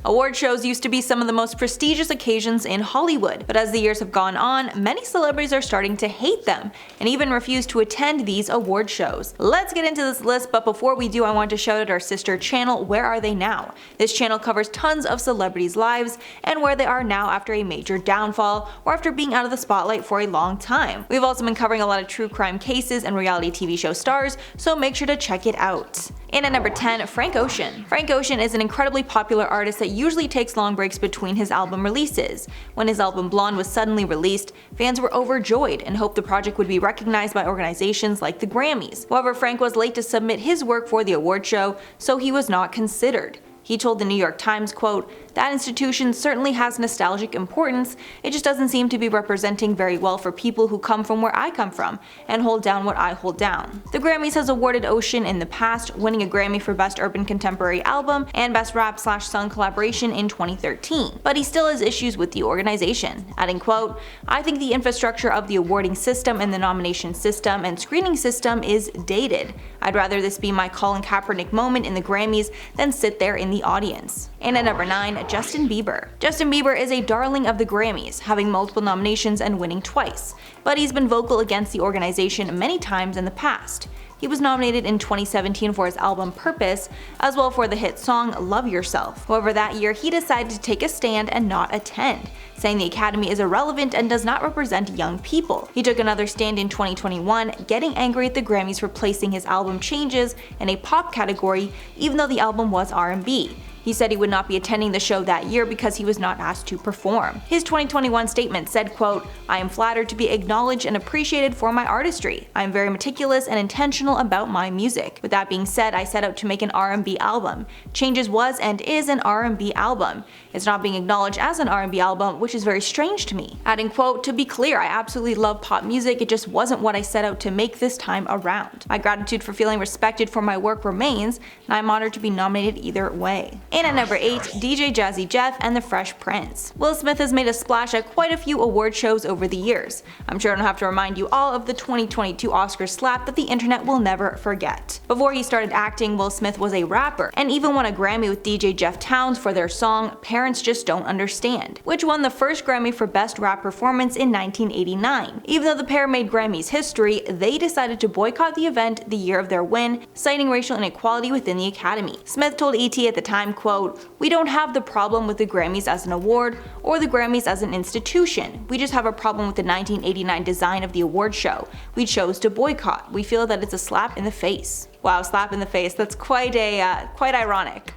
Award shows used to be some of the most prestigious occasions in Hollywood, but as the years have gone on, many celebrities are starting to hate them and even refuse to attend these award shows. Let's get into this list, but before we do, I want to shout out our sister channel, Where Are They Now? This channel covers tons of celebrities' lives and where they are now after a major downfall or after being out of the spotlight for a long time. We've also been covering a lot of true crime cases and reality TV show stars, so make sure to check it out. And at number 10, Frank Ocean. Frank Ocean is an incredibly popular artist that usually takes long breaks between his album releases. When his album Blonde was suddenly released, fans were overjoyed and hoped the project would be recognized by organizations like the Grammys. However, Frank was late to submit his work for the award show, so he was not considered. He told the New York Times, quote, "That institution certainly has nostalgic importance, it just doesn't seem to be representing very well for people who come from where I come from and hold down what I hold down." The Grammys has awarded Ocean in the past, winning a Grammy for Best Urban Contemporary Album and Best Rap/Song Collaboration in 2013, but he still has issues with the organization, adding, quote, "I think the infrastructure of the awarding system and the nomination system and screening system is dated. I'd rather this be my Colin Kaepernick moment in the Grammys than sit there in the audience." And at number 9, Justin Bieber. Justin Bieber is a darling of the Grammys, having multiple nominations and winning twice, but he's been vocal against the organization many times in the past. He was nominated in 2017 for his album Purpose, as well for the hit song Love Yourself. However, that year he decided to take a stand and not attend, saying the Academy is irrelevant and does not represent young people. He took another stand in 2021, getting angry at the Grammys for placing his album Changes in a pop category even though the album was R&B. He said he would not be attending the show that year because he was not asked to perform. His 2021 statement said, quote, "I am flattered to be acknowledged and appreciated for my artistry. I am very meticulous and intentional about my music. With that being said, I set out to make an R&B album. Changes was and is an R&B album. It's not being acknowledged as an R&B album, which is very strange to me." Adding, quote, "To be clear, I absolutely love pop music, it just wasn't what I set out to make this time around. My gratitude for feeling respected for my work remains, and I'm honored to be nominated either way." And at number 8, DJ Jazzy Jeff and the Fresh Prince. Will Smith has made a splash at quite a few award shows over the years. I'm sure I don't have to remind you all of the 2022 Oscar slap that the internet will never forget. Before he started acting, Will Smith was a rapper, and even won a Grammy with DJ Jeff Towns for their song Parents Just Don't Understand, which won the first Grammy for Best Rap Performance in 1989. Even though the pair made Grammys history, they decided to boycott the event the year of their win, citing racial inequality within the Academy. Smith told ET at the time, quote, "We don't have the problem with the Grammys as an award or the Grammys as an institution. We just have a problem with the 1989 design of the award show. We chose to boycott. We feel that it's a slap in the face." Wow, slap in the face. That's quite ironic.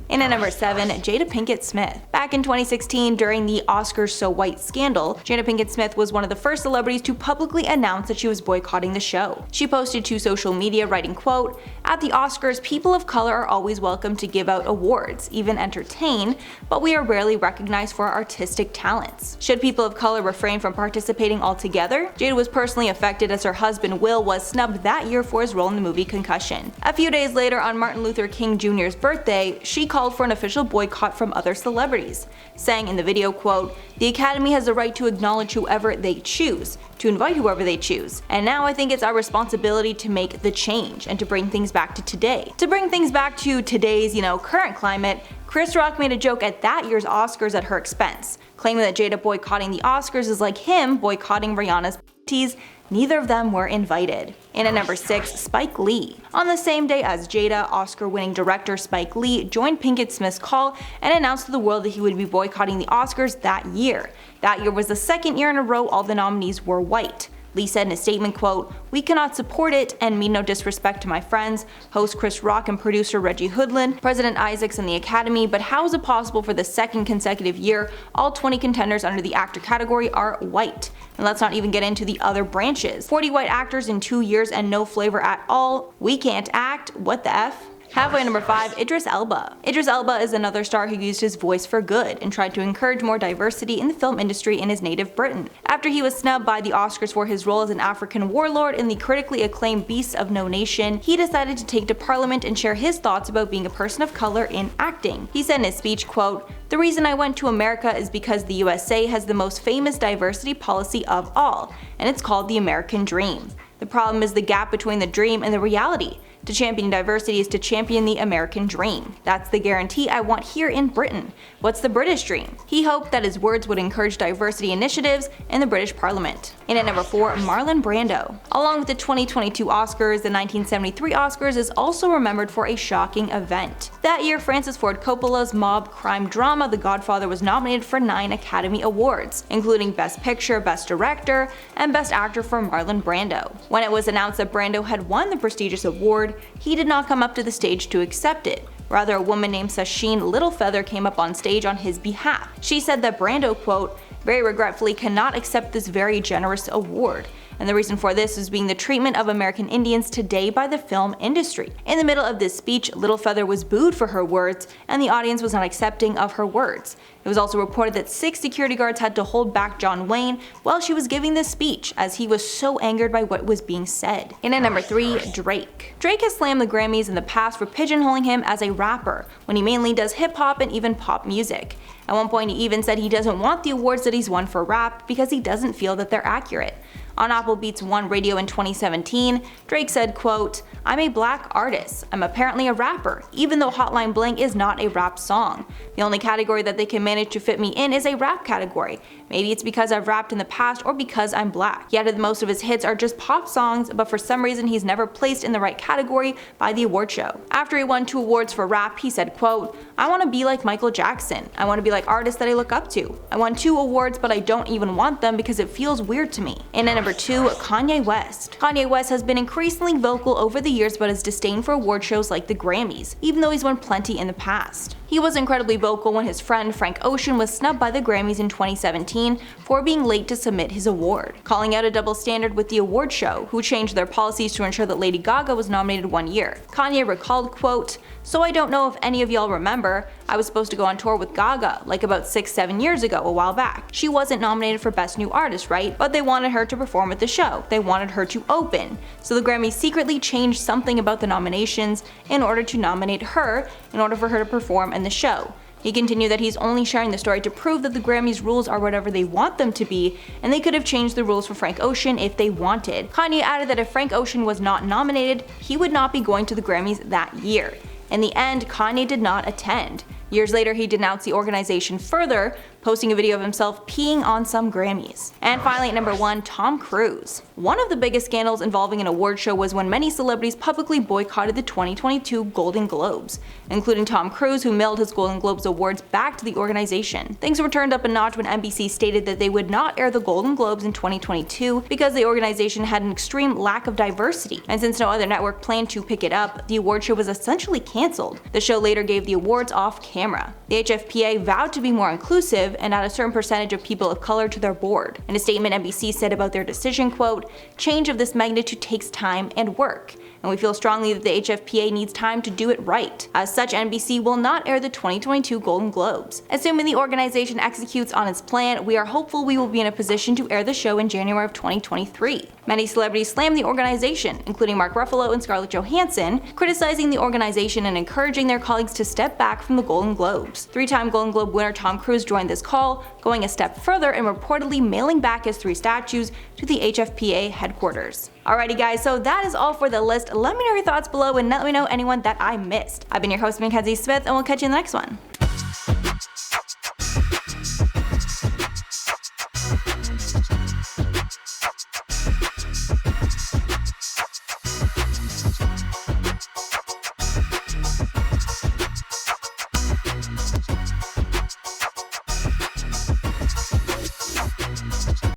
And at number 7, Jada Pinkett Smith. Back in 2016, during the Oscars So White scandal, Jada Pinkett Smith was one of the first celebrities to publicly announce that she was boycotting the show. She posted to social media writing, quote, "At the Oscars, people of color are always welcome to give out awards, even entertain, but we are rarely recognized for our artistic talents. Should people of color refrain from participating altogether?" Jada was personally affected as her husband Will was snubbed that year for his role in the movie Concussion. A few days later, on Martin Luther King Jr.'s birthday, she called for an official boycott from other celebrities, saying in the video, quote, "The Academy has the right to acknowledge whoever they choose, to invite whoever they choose, and now I think it's our responsibility to make the change and to bring things back to today." To bring things back to today's, current climate, Chris Rock made a joke at that year's Oscars at her expense, claiming that Jada boycotting the Oscars is like him boycotting Rihanna's teas. Neither of them were invited. And at number 6, Spike Lee. On the same day as Jada, Oscar-winning director Spike Lee joined Pinkett Smith's call and announced to the world that he would be boycotting the Oscars that year. That year was the second year in a row all the nominees were white. Lee said in a statement, quote, "We cannot support it and mean no disrespect to my friends, host Chris Rock and producer Reggie Hoodlin, President Isaacs and the Academy, but how is it possible for the second consecutive year all 20 contenders under the actor category are white? And let's not even get into the other branches. 40 white actors in 2 years and no flavor at all. We can't act, what the F?" Halfway number 5, Idris Elba. Idris Elba is another star who used his voice for good and tried to encourage more diversity in the film industry in his native Britain. After he was snubbed by the Oscars for his role as an African warlord in the critically acclaimed Beasts of No Nation, he decided to take to Parliament and share his thoughts about being a person of color in acting. He said in his speech, quote, "The reason I went to America is because the USA has the most famous diversity policy of all, and it's called the American Dream. The problem is the gap between the dream and the reality. To champion diversity is to champion the American dream. That's the guarantee I want here in Britain. What's the British dream? He hoped that his words would encourage diversity initiatives in the British Parliament. And at number 4, Marlon Brando. Along with the 2022 Oscars, the 1973 Oscars is also remembered for a shocking event. That year, Francis Ford Coppola's mob crime drama The Godfather was nominated for 9 Academy Awards, including Best Picture, Best Director, and Best Actor for Marlon Brando. When it was announced that Brando had won the prestigious award, he did not come up to the stage to accept it. Rather, a woman named Sasheen Littlefeather came up on stage on his behalf. She said that Brando, quote, very regretfully cannot accept this very generous award. And the reason for this is being the treatment of American Indians today by the film industry. In the middle of this speech, Littlefeather was booed for her words, and the audience was not accepting of her words. It was also reported that 6 security guards had to hold back John Wayne while she was giving this speech, as he was so angered by what was being said. And at number 3, Drake. Drake has slammed the Grammys in the past for pigeonholing him as a rapper, when he mainly does hip-hop and even pop music. At one point he even said he doesn't want the awards that he's won for rap because he doesn't feel that they're accurate. On Apple Beats One Radio in 2017, Drake said, quote, I'm a black artist. I'm apparently a rapper, even though Hotline Bling is not a rap song. The only category that they can manage to fit me in is a rap category. Maybe it's because I've rapped in the past or because I'm black. He added most of his hits are just pop songs, but for some reason he's never placed in the right category by the award show. After he won 2 awards for rap, he said, quote, I want to be like Michael Jackson. I want to be like artists that I look up to. I won 2 awards, but I don't even want them because it feels weird to me. And at number 2, Kanye West. Kanye West has been increasingly vocal over the years about his disdain for award shows like the Grammys, even though he's won plenty in the past. He was incredibly vocal when his friend Frank Ocean was snubbed by the Grammys in 2017 for being late to submit his award, calling out a double standard with the award show, who changed their policies to ensure that Lady Gaga was nominated 1 year. Kanye recalled, quote, so I don't know if any of y'all remember, I was supposed to go on tour with Gaga, like about 6-7 years ago, a while back. She wasn't nominated for Best New Artist, right? But they wanted her to perform at the show. They wanted her to open. So the Grammys secretly changed something about the nominations in order to nominate her, in order for her to perform in the show. He continued that he's only sharing the story to prove that the Grammys rules are whatever they want them to be, and they could have changed the rules for Frank Ocean if they wanted. Kanye added that if Frank Ocean was not nominated, he would not be going to the Grammys that year. In the end, Kanye did not attend. Years later, he denounced the organization further, posting a video of himself peeing on some Grammys. And finally, at number 1, Tom Cruise. One of the biggest scandals involving an award show was when many celebrities publicly boycotted the 2022 Golden Globes, including Tom Cruise, who mailed his Golden Globes awards back to the organization. Things were turned up a notch when NBC stated that they would not air the Golden Globes in 2022 because the organization had an extreme lack of diversity, and since no other network planned to pick it up, the award show was essentially cancelled. The show later gave the awards off camera. The HFPA vowed to be more inclusive and add a certain percentage of people of color to their board. In a statement, NBC said about their decision, quote, change of this magnitude takes time and work, and we feel strongly that the HFPA needs time to do it right. As such, NBC will not air the 2022 Golden Globes. Assuming the organization executes on its plan, we are hopeful we will be in a position to air the show in January of 2023. Many celebrities slammed the organization, including Mark Ruffalo and Scarlett Johansson, criticizing the organization and encouraging their colleagues to step back from the Golden Globes. 3-time Golden Globe winner Tom Cruise joined this call, going a step further and reportedly mailing back his 3 statues to the HFPA headquarters. Alrighty guys, so that is all for the list. Let me know your thoughts below and let me know anyone that I missed. I've been your host Mackenzie Smith, and we'll catch you in the next one.